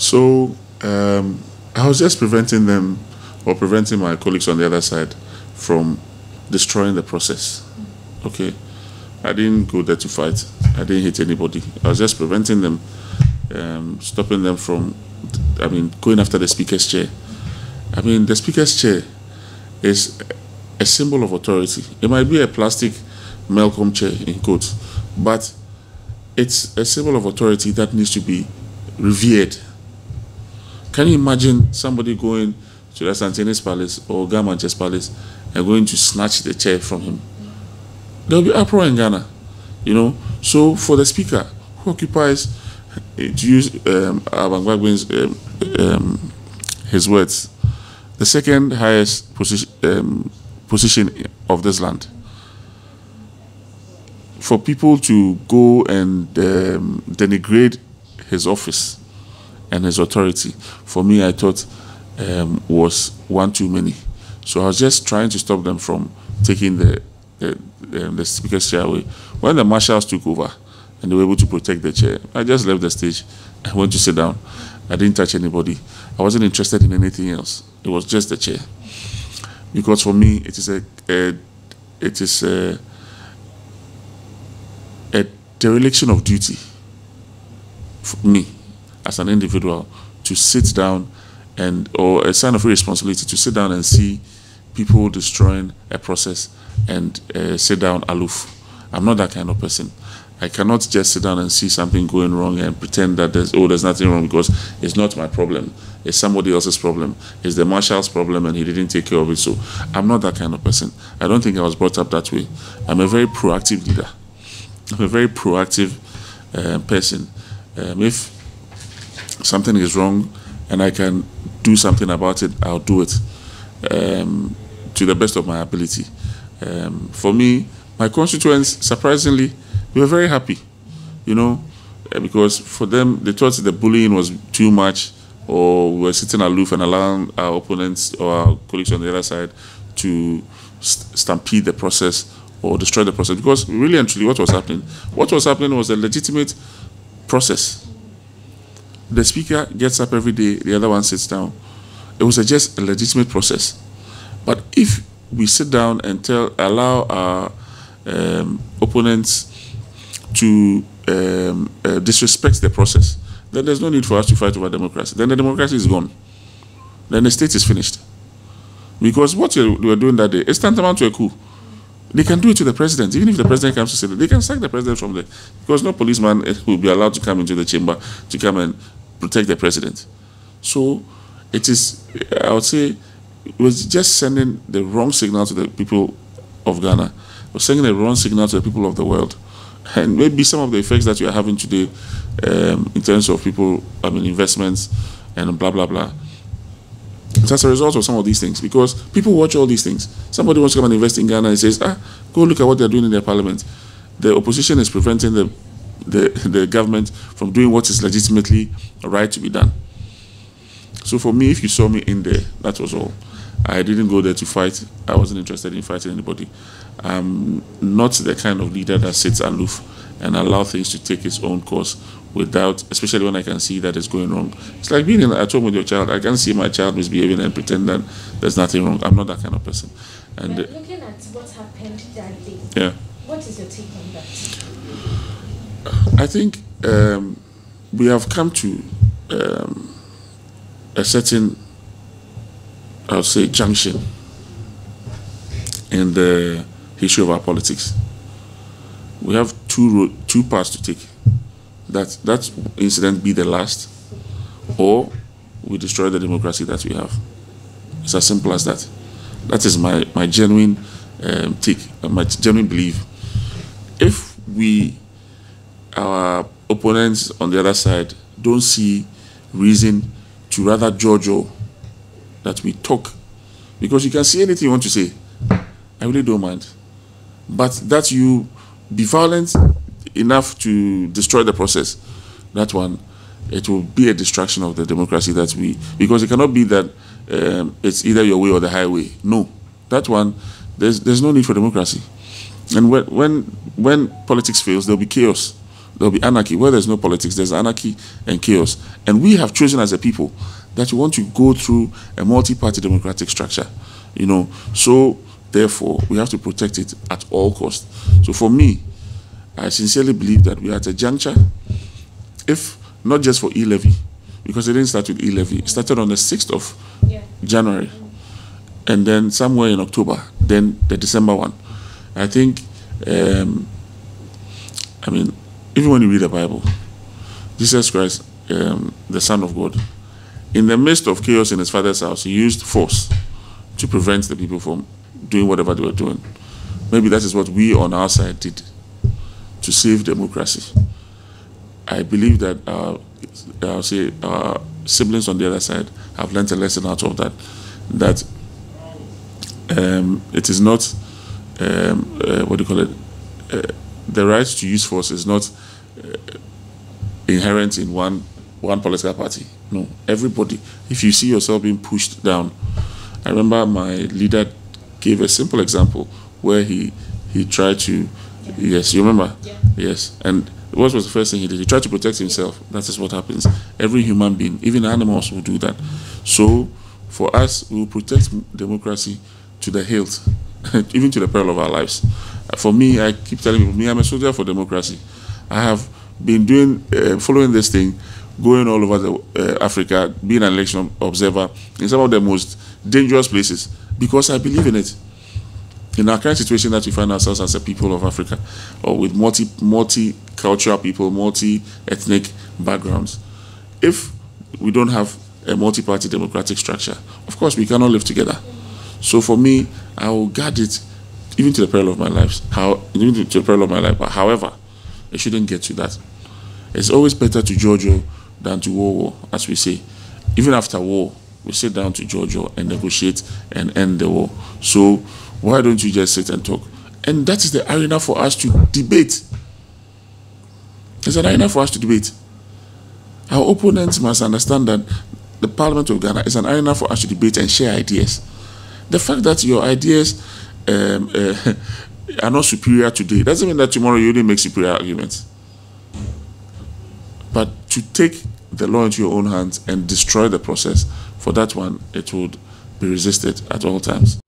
So I was just preventing them, or preventing my colleagues on the other side from destroying the process. Okay, I didn't go there to fight. I didn't hit anybody. I was just preventing them, stopping them from, going after the speaker's chair. The speaker's chair is a symbol of authority. It might be a plastic Malcolm chair in quotes, but it's a symbol of authority that needs to be revered. Can you imagine somebody going to the Santinis Palace or Gamanches Palace and going to snatch the chair from him? There will be uproar in Ghana, So for the speaker who occupies, to use Abangbagben's his words, the second highest position of this land, for people to go and denigrate his office and his authority, for me, I thought was one too many. So I was just trying to stop them from taking the speaker's chair away. When the marshals took over and they were able to protect the chair, I just left the stage. I went to sit down. I didn't touch anybody. I wasn't interested in anything else. It was just the chair. Because for me, it is a dereliction of duty for me as an individual to sit down or a sign of irresponsibility to sit down and see people destroying a process and sit down aloof. I'm not that kind of person. I cannot just sit down and see something going wrong and pretend that there's nothing wrong, because it's not my problem. It's somebody else's problem. It's the marshal's problem and he didn't take care of it. So I'm not that kind of person. I don't think I was brought up that way. I'm a very proactive leader. I'm a very proactive person. If something is wrong and I can do something about it, I'll do it to the best of my ability. For me, my constituents, surprisingly, they were very happy, because for them, they thought the bullying was too much, or we were sitting aloof and allowing our opponents or our colleagues on the other side to stampede the process or destroy the process. Because really and truly, what was happening was a legitimate process. The speaker gets up every day, the other one sits down. It was just a legitimate process. But if we sit down and allow our opponents to disrespect the process, then there's no need for us to fight over democracy. Then the democracy is gone. Then the state is finished. Because what they were doing that day is tantamount to a coup. They can do it to the president. Even if the president comes to say that, they can sack the president from there. Because no policeman will be allowed to come into the chamber to come and protect the president. So it is, I would say, it was just sending the wrong signal to the people of Ghana. It was sending the wrong signal to the people of the world. And maybe some of the effects that you are having today in terms of people, investments and blah, blah, blah. It's as a result of some of these things, because people watch all these things. Somebody wants to come and invest in Ghana and says, go look at what they're doing in their parliament. The opposition is preventing the government from doing what is legitimately right to be done. So for me, if you saw me in there, that was all. I didn't go there to fight. I wasn't interested in fighting anybody. I'm not the kind of leader that sits aloof and allow things to take its own course without, especially when I can see that it's going wrong. It's like being at home with your child. I can see my child misbehaving and pretend that there's nothing wrong. I'm not that kind of person. And looking at what happened that day, yeah, what is your take on that? I think we have come to a certain, I would say, junction in the history of our politics. We have two paths to take. That incident be the last, or we destroy the democracy that we have. It's as simple as that. That is my genuine take, my genuine belief. If our opponents on the other side don't see reason to rather judge that we talk, because you can say anything you want to say, I really don't mind. But that you be violent enough to destroy the process, that one, it will be a distraction of the democracy that because it cannot be that it's either your way or the highway. No, that one, there's no need for democracy. And when politics fails, there'll be chaos. there'll be anarchy. Where there's no politics, there's anarchy and chaos. And we have chosen as a people that we want to go through a multi-party democratic structure, you know. So therefore, we have to protect it at all costs. So for me, I sincerely believe that we are at a juncture, if not just for e-levy, because it didn't start with e-levy. It started on the 6th of January, and then somewhere in October, then the December one. I think, I mean, even when you read the Bible, Jesus Christ, the Son of God, in the midst of chaos in his father's house, he used force to prevent the people from doing whatever they were doing. Maybe that is what we on our side did to save democracy. I believe that our siblings on the other side have learned a lesson out of that, that it is not, what do you call it, the right to use force is not inherent in one political party. No, everybody. If you see yourself being pushed down, I remember my leader gave a simple example where he tried to, yes, you remember? Yeah. Yes, and what was the first thing he did? He tried to protect himself. That is what happens. Every human being, even animals, will do that. So, for us, we will protect democracy to the hilt, even to the peril of our lives. For me, I keep telling people, I'm a soldier for democracy. I have been doing, following this thing, going all over Africa, being an election observer in some of the most dangerous places, because I believe in it. In our current situation that we find ourselves as a people of Africa, or with multi-cultural people, multi-ethnic backgrounds, if we don't have a multi-party democratic structure, of course we cannot live together. So for me, I will guard it even to the peril of my life. However, it shouldn't get to that. It's always better to Jojo than to war, as we say. Even after war, we sit down to Jojo and negotiate and end the war. So why don't you just sit and talk? And that is the arena for us to debate. It's an arena for us to debate. Our opponents must understand that the Parliament of Ghana is an arena for us to debate and share ideas. The fact that your ideas are not superior today doesn't mean that tomorrow you only make superior arguments. But to take the law into your own hands and destroy the process, for that one, it would be resisted at all times.